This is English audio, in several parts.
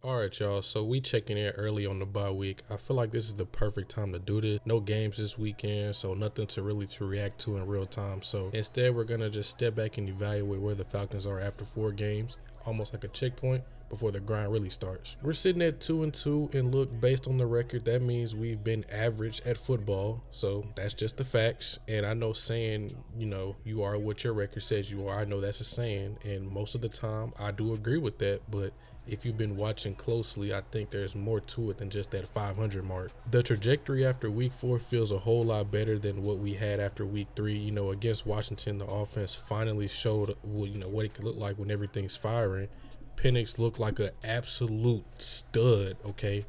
All right, y'all. So we checking in early on the bye week. I feel like this is the perfect time to do this. No games this weekend, so nothing to react to in real time. So instead, we're gonna just step back and evaluate where the Falcons are after 4 games, almost like a checkpoint before the grind really starts. We're sitting at 2-2, and look, based on the record, that means we've been average at football. So that's just the facts. And I know saying, you are what your record says you are. I know that's a saying, and most of the time I do agree with that, but if you've been watching closely, I think there's more to it than just that 500 mark. The trajectory after week 4 feels a whole lot better than what we had after week 3. Against Washington, the offense finally showed what it could look like when everything's firing. Penix looked like an absolute stud, okay?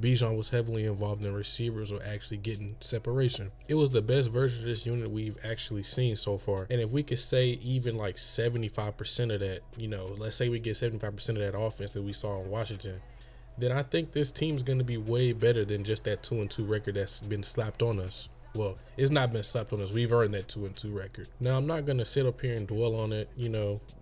Bijan was heavily involved and receivers were actually getting separation. It was the best version of this unit we've actually seen so far. And if we could say even like 75% of that, let's say we get 75% of that offense that we saw in Washington, then I think this team's going to be way better than just that 2-2 record that's been slapped on us. Well, it's not been slapped on us. We've earned that 2-2 record. Now, I'm not going to sit up here and dwell on it,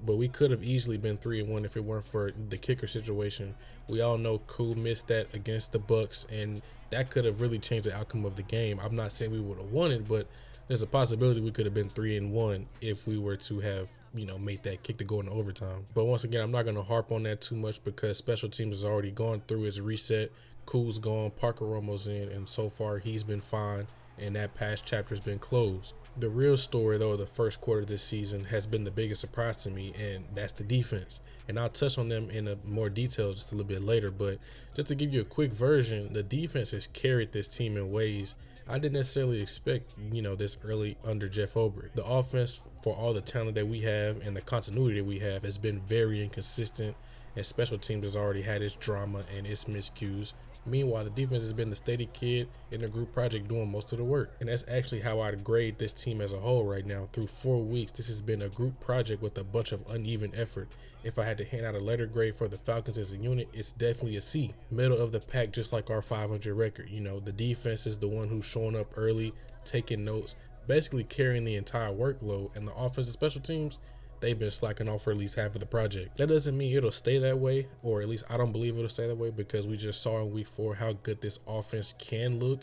but we could have easily been 3-1 if it weren't for the kicker situation. We all know Koo missed that against the Bucks, and that could have really changed the outcome of the game. I'm not saying we would have won it, but there's a possibility we could have been 3-1 if we were to have, made that kick to go into overtime. But once again, I'm not going to harp on that too much because special teams has already gone through his reset. Koo's gone, Parker Romo's in, and so far he's been fine, and that past chapter's been closed. The real story, though, of the first quarter of this season has been the biggest surprise to me, and that's the defense. And I'll touch on them in more detail just a little bit later, but just to give you a quick version, the defense has carried this team in ways I didn't necessarily expect, this early under Jeff Obert. The offense, for all the talent that we have and the continuity that we have, has been very inconsistent, and special teams has already had its drama and its miscues. Meanwhile, the defense has been the steady kid in the group project doing most of the work. And that's actually how I'd grade this team as a whole right now. Through 4 weeks, this has been a group project with a bunch of uneven effort. If I had to hand out a letter grade for the Falcons as a unit, it's definitely a C. Middle of the pack, just like our 500 record. The defense is the one who's showing up early, taking notes, basically carrying the entire workload. And the offensive special teams, they've been slacking off for at least half of the project. That doesn't mean it'll stay that way, or at least I don't believe it'll stay that way, because we just saw in week 4 how good this offense can look.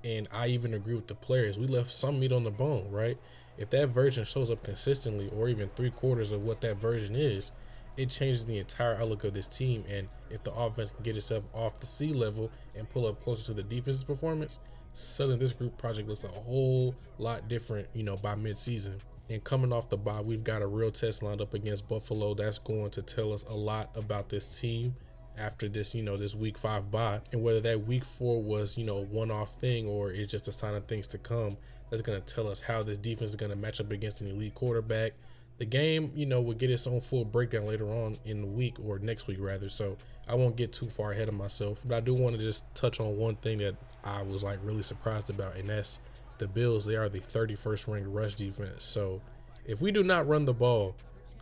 And I even agree with the players. We left some meat on the bone, right? If that version shows up consistently, or even 3/4 of what that version is, it changes the entire outlook of this team. And if the offense can get itself off the sea level and pull up closer to the defense's performance, suddenly this group project looks a whole lot different, by mid-season. And coming off the bye, we've got a real test lined up against Buffalo. That's going to tell us a lot about this team after this, this week 5 bye. And whether that week 4 was, a one-off thing or it's just a sign of things to come, that's going to tell us how this defense is going to match up against an elite quarterback. The game, will get its own full breakdown later on in the week, or next week rather, so I won't get too far ahead of myself. But I do want to just touch on one thing that I was really surprised about, and that's the Bills. They are the 31st ranked rush defense. So if we do not run the ball,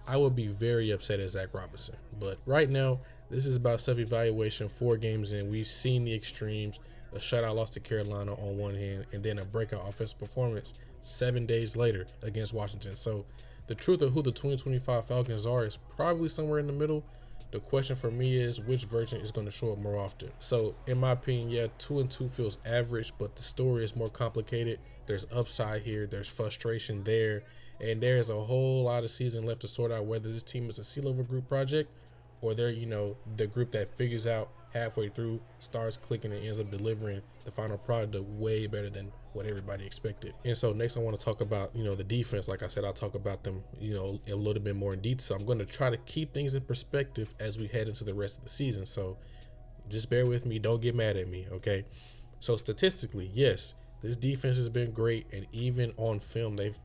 I would be very upset at Zach Robinson. But right now, this is about self-evaluation. 4 games in, we've seen the extremes. A shutout loss to Carolina on one hand, and then a breakout offensive performance 7 days later against Washington. So the truth of who the 2025 Falcons are is probably somewhere in the middle. The question for me is which version is going to show up more often. So in my opinion, yeah, 2-2 feels average, but the story is more complicated. There's upside here, there's frustration there, and there's a whole lot of season left to sort out whether this team is a C-level group project or they're, the group that figures out halfway through, starts clicking, and ends up delivering the final product way better than what everybody expected. And so next I want to talk about, the defense. Like I said, I'll talk about them, a little bit more in detail. So I'm going to try to keep things in perspective as we head into the rest of the season. So just bear with me. Don't get mad at me, okay? So statistically, yes, this defense has been great. And even on film, they've,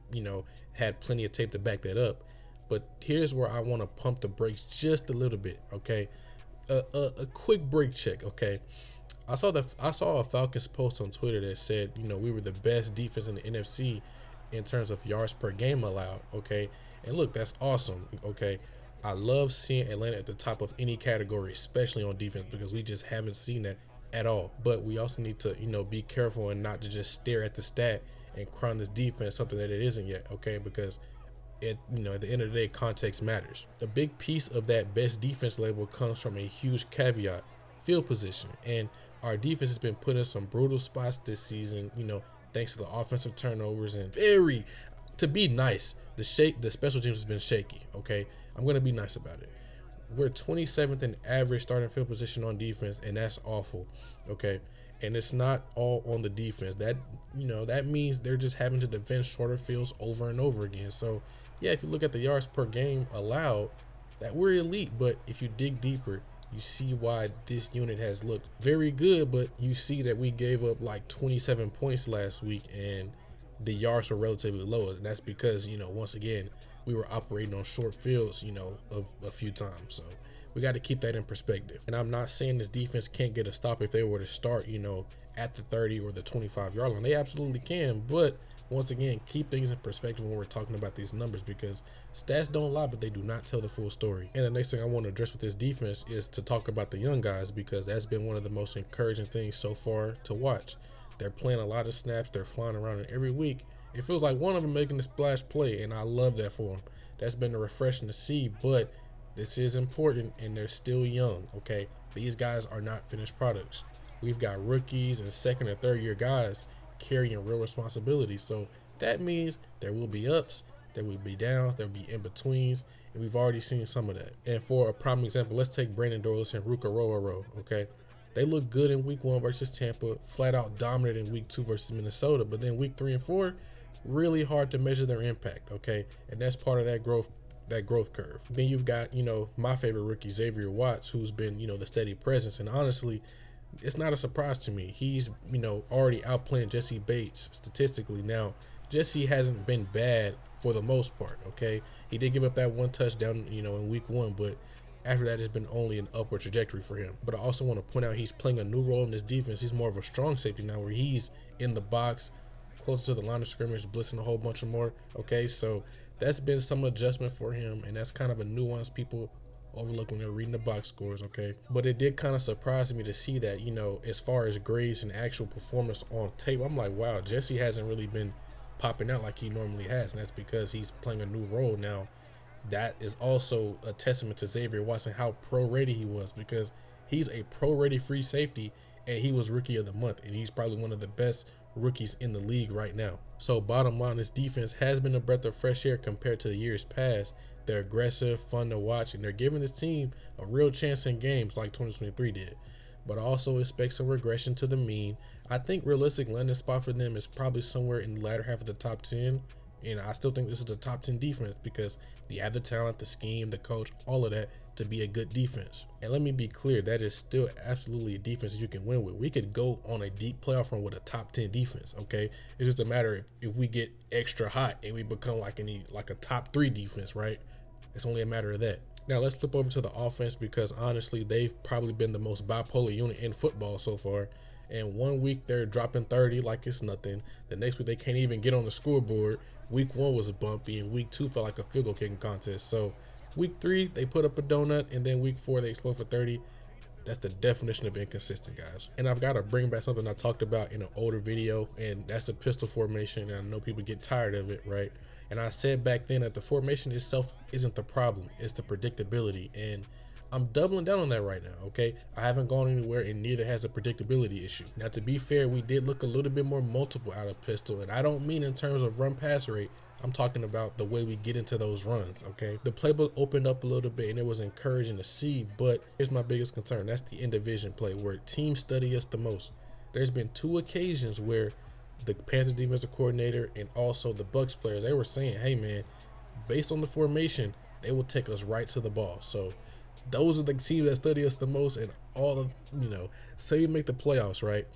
had plenty of tape to back that up. But here's where I want to pump the brakes just a little bit, okay? A quick break check, okay? I saw a Falcons post on Twitter that said, we were the best defense in the NFC in terms of yards per game allowed, okay? And look, that's awesome, okay? I love seeing Atlanta at the top of any category, especially on defense, because we just haven't seen that at all. But we also need to, be careful and not to just stare at the stat and crown this defense something that it isn't yet, okay? Because at the end of the day, context matters. A big piece of that best defense label comes from a huge caveat. field position. And our defense has been put in some brutal spots this season, thanks to the offensive turnovers and to be nice, the special teams has been shaky, okay? I'm going to be nice about it. We're 27th in average starting field position on defense, and that's awful, okay? And it's not all on the defense. That means they're just having to defend shorter fields over and over again. So, yeah, if you look at the yards per game allowed, that we're elite, but if you dig deeper, you see why this unit has looked very good, but you see that we gave up like 27 points last week, and the yards were relatively low, and that's because, once again, we were operating on short fields, of a few times. So we got to keep that in perspective. And I'm not saying this defense can't get a stop if they were to start, at the 30 or the 25-yard line. They absolutely can, but once again, keep things in perspective when we're talking about these numbers, because stats don't lie, but they do not tell the full story. And the next thing I want to address with this defense is to talk about the young guys, because that's been one of the most encouraging things so far to watch. They're playing a lot of snaps. They're flying around, and every week it feels like one of them making a splash play, and I love that for them. That's been refreshing to see, but this is important, and they're still young, okay? These guys are not finished products. We've got rookies and second and third year guys carrying real responsibility. So that means there will be ups, there will be downs, there will be in-betweens, and we've already seen some of that. And for a prime example, let's take Brandon Douglas and Ruka Roa, okay? They look good in week 1 versus Tampa, flat out dominant in week 2 versus Minnesota, but then week 3 and 4, really hard to measure their impact, okay? And that's part of that growth curve. Then you've got, my favorite rookie, Xavier Watts, who's been, the steady presence. And honestly, it's not a surprise to me. He's, already outplaying Jesse Bates statistically. Now, Jesse hasn't been bad for the most part, okay? He did give up that one touchdown, in week 1, but after that, it's been only an upward trajectory for him. But I also want to point out he's playing a new role in this defense. He's more of a strong safety now, where he's in the box, closer to the line of scrimmage, blitzing a whole bunch of more, okay? So that's been some adjustment for him, and that's kind of a nuance people overlook when they're reading the box scores, okay? But it did kind of surprise me to see that, as far as grades and actual performance on tape, I'm like, wow, Jesse hasn't really been popping out like he normally has, and that's because he's playing a new role now. That is also a testament to Xavier Watson, how pro-ready he was, because he's a pro-ready free safety, and he was Rookie of the Month, and he's probably one of the best rookies in the league right now. So bottom line, this defense has been a breath of fresh air compared to the years past. They're aggressive, fun to watch, and they're giving this team a real chance in games like 2023 did. But I also expect some regression to the mean. I think realistic landing spot for them is probably somewhere in the latter half of the top 10. And I still think this is a top 10 defense, because you have the talent, the scheme, the coach, all of that to be a good defense. And let me be clear, that is still absolutely a defense that you can win with. We could go on a deep playoff run with a top 10 defense, okay? It's just a matter if we get extra hot and we become like a top 3 defense, right? It's only a matter of that. Now let's flip over to the offense, because honestly, they've probably been the most bipolar unit in football so far. And one week they're dropping 30 like it's nothing. The next week they can't even get on the scoreboard. Week 1 was bumpy, and week 2 felt like a field goal kicking contest. So week 3 they put up a donut, and then week 4 they explode for 30. That's the definition of inconsistent, guys. And I've got to bring back something I talked about in an older video, and that's the pistol formation. And I know people get tired of it, right? And I said back then that the formation itself isn't the problem, it's the predictability. And I'm doubling down on that right now, okay? I haven't gone anywhere, and neither has a predictability issue. Now, to be fair, we did look a little bit more multiple out of pistol, and I don't mean in terms of run pass rate. I'm talking about the way we get into those runs, okay? The playbook opened up a little bit, and it was encouraging to see, but here's my biggest concern. That's the in-division play, where teams study us the most. There's been 2 occasions where the Panthers defensive coordinator and also the Bucs players, they were saying, hey, man, based on the formation, they will take us right to the ball. So those are the teams that study us the most, and all of, say you make the playoffs, right?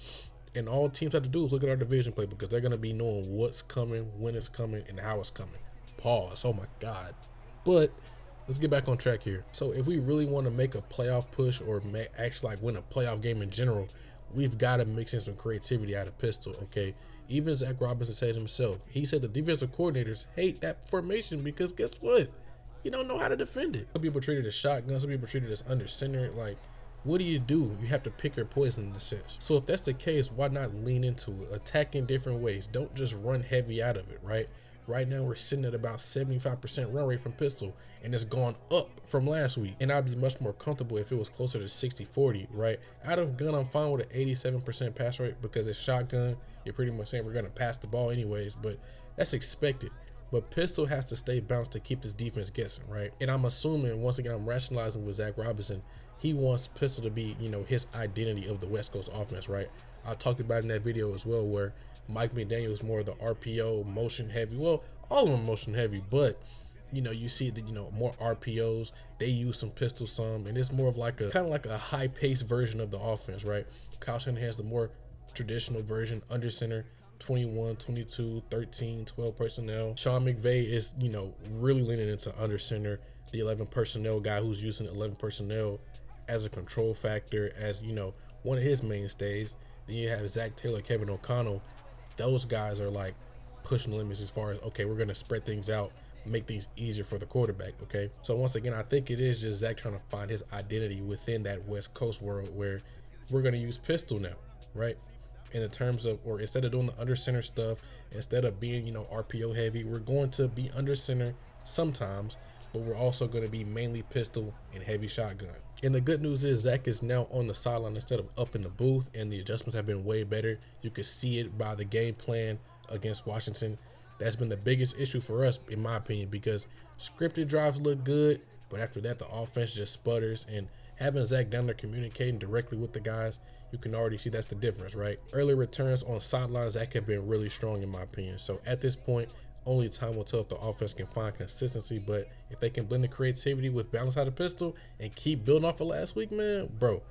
And all teams have to do is look at our division play, because they're going to be knowing what's coming, when it's coming, and how it's coming. Pause. Oh, my God. But let's get back on track here. So if we really want to make a playoff push, or actually win a playoff game in general, we've got to mix in some creativity out of pistol, okay? Even Zach Robinson said himself, he said the defensive coordinators hate that formation, because guess what? You don't know how to defend it. Some people treat it as shotgun, some people treat it as under center. Like, what do? You have to pick your poison in a sense. So if that's the case, why not lean into it, attack in different ways? Don't just run heavy out of it, right? Right now, we're sitting at about 75% run rate from pistol, and it's gone up from last week. And I'd be much more comfortable if it was closer to 60-40, right? Out of gun, I'm fine with an 87% pass rate because it's shotgun. You're pretty much saying we're going to pass the ball anyways, but that's expected. But pistol has to stay balanced to keep this defense guessing, right? And I'm assuming, once again, I'm rationalizing with Zach Robinson, he wants pistol to be, his identity of the West Coast offense, right? I talked about it in that video as well, where Mike McDaniel is more of the RPO, motion heavy. Well, all of them motion heavy, but you see that more RPOs. They use some pistol some, and it's more of like a kind of like a high paced version of the offense, right? Kyle Shanahan has the more traditional version, under center, 21, 22, 13, 12 personnel. Sean McVay is really leaning into under center, the 11 personnel guy who's using 11 personnel as a control factor, as one of his mainstays. Then you have Zach Taylor, Kevin O'Connell. Those guys are like pushing the limits as far as, okay, we're going to spread things out, make things easier for the quarterback, okay? So once again, I think it is just Zach trying to find his identity within that West Coast world where we're going to use pistol now, right? In the terms of, or instead of doing the under center stuff, instead of being, RPO heavy, we're going to be under center sometimes, but we're also going to be mainly pistol and heavy shotgun. And the good news is Zach is now on the sideline instead of up in the booth, and the adjustments have been way better. You can see it by the game plan against Washington. That's been the biggest issue for us, in my opinion, because scripted drives look good, but after that, the offense just sputters. And having Zach down there communicating directly with the guys, you can already see that's the difference, right? Early returns on sidelines, Zach have been really strong, in my opinion. So at this point, only time will tell if the offense can find consistency, but if they can blend the creativity with balance out of pistol and keep building off of last week, man, bro,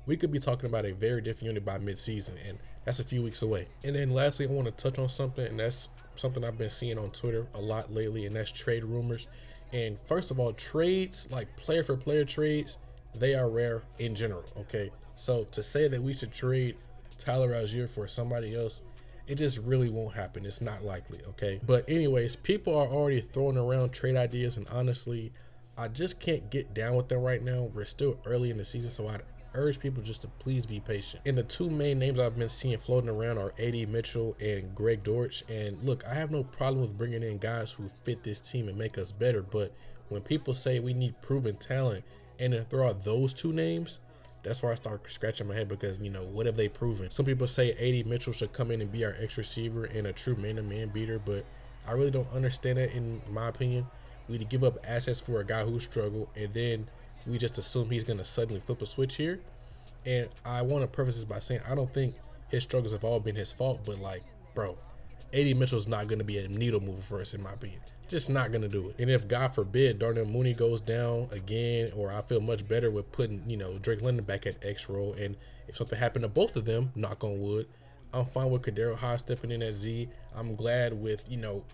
we could be talking about a very different unit by midseason, and that's a few weeks away. And then lastly, I want to touch on something, and that's something I've been seeing on Twitter a lot lately, and that's trade rumors. And first of all, trades, like player-for-player trades, they are rare in general, okay? So to say that we should trade Tyler Algier for somebody else, it just really won't happen. It's not likely, okay? But anyways, people are already throwing around trade ideas, and honestly, I just can't get down with them right now. We're still early in the season, so I'd urge people just to please be patient. And the two main names I've been seeing floating around are A.D. Mitchell and Greg Dortch. And look, I have no problem with bringing in guys who fit this team and make us better, but when people say we need proven talent and then throw out those two names, that's where I start scratching my head, because, what have they proven? Some people say A.D. Mitchell should come in and be our X receiver and a true man-to-man beater, but I really don't understand that, in my opinion. We need to give up assets for a guy who struggled, and then we just assume he's going to suddenly flip a switch here. And I want to preface this by saying I don't think his struggles have all been his fault, but, like, bro, A.D. Mitchell's not going to be a needle mover for us, in my opinion. Just not going to do it. And if, God forbid, Darnell Mooney goes down again, or I feel much better with putting, Drake London back at X role, and if something happened to both of them, knock on wood, I'm fine with Kadero Hodge stepping in at Z. I'm glad with,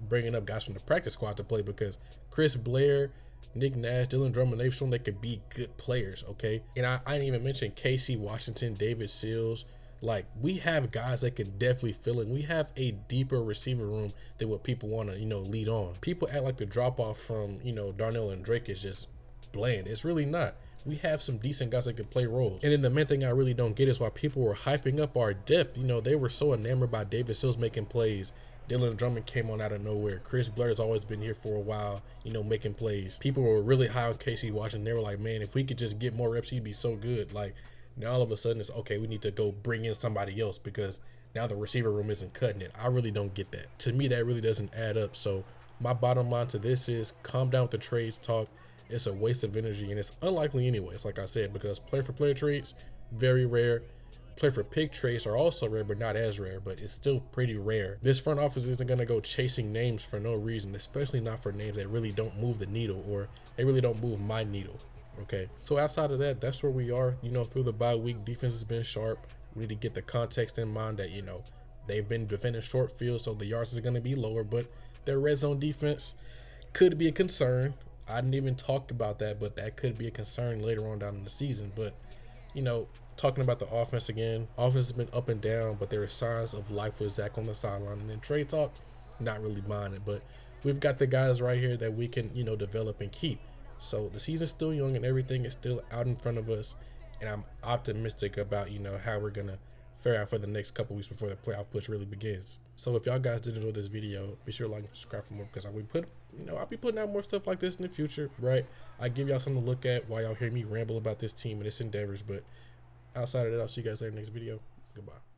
bringing up guys from the practice squad to play, because Chris Blair, Nick Nash, Dylan Drummond, they've shown they could be good players, okay? And I didn't even mention Casey Washington, David Seals. Like, we have guys that can definitely fill in. We have a deeper receiver room than what people want to, lead on. People act like the drop-off from, Darnell and Drake is just bland. It's really not. We have some decent guys that can play roles. And then the main thing I really don't get is why people were hyping up our depth. They were so enamored by David Seals making plays. Dylan Drummond came on out of nowhere. Chris Blair's always been here for a while, making plays. People were really high on Casey Washington. They were like, man, if we could just get more reps, he'd be so good. Like, now all of a sudden it's, okay, we need to go bring in somebody else because now the receiver room isn't cutting it. I really don't get that. To me, that really doesn't add up. So my bottom line to this is calm down with the trades talk. It's a waste of energy, and it's unlikely anyways, like I said, because player-for-player trades, very rare. Player-for-pick trades are also rare, but not as rare, but it's still pretty rare. This front office isn't going to go chasing names for no reason, especially not for names that really don't move the needle, or they really don't move my needle. Okay, so outside of that, that's where we are. Through the bye week, defense has been sharp. We need to get the context in mind that, they've been defending short field, so the yards is going to be lower, but their red zone defense could be a concern. I didn't even talk about that, but that could be a concern later on down in the season. But, talking about the offense again, offense has been up and down, but there are signs of life with Zach on the sideline. And then trade talk, not really buying it, but we've got the guys right here that we can, develop and keep. So the season's still young and everything is still out in front of us. And I'm optimistic about, how we're going to fare out for the next couple weeks before the playoff push really begins. So if y'all guys did enjoy this video, be sure to like and subscribe for more, because I'll be putting out more stuff like this in the future, right? I give y'all something to look at while y'all hear me ramble about this team and its endeavors. But outside of that, I'll see you guys later next video. Goodbye.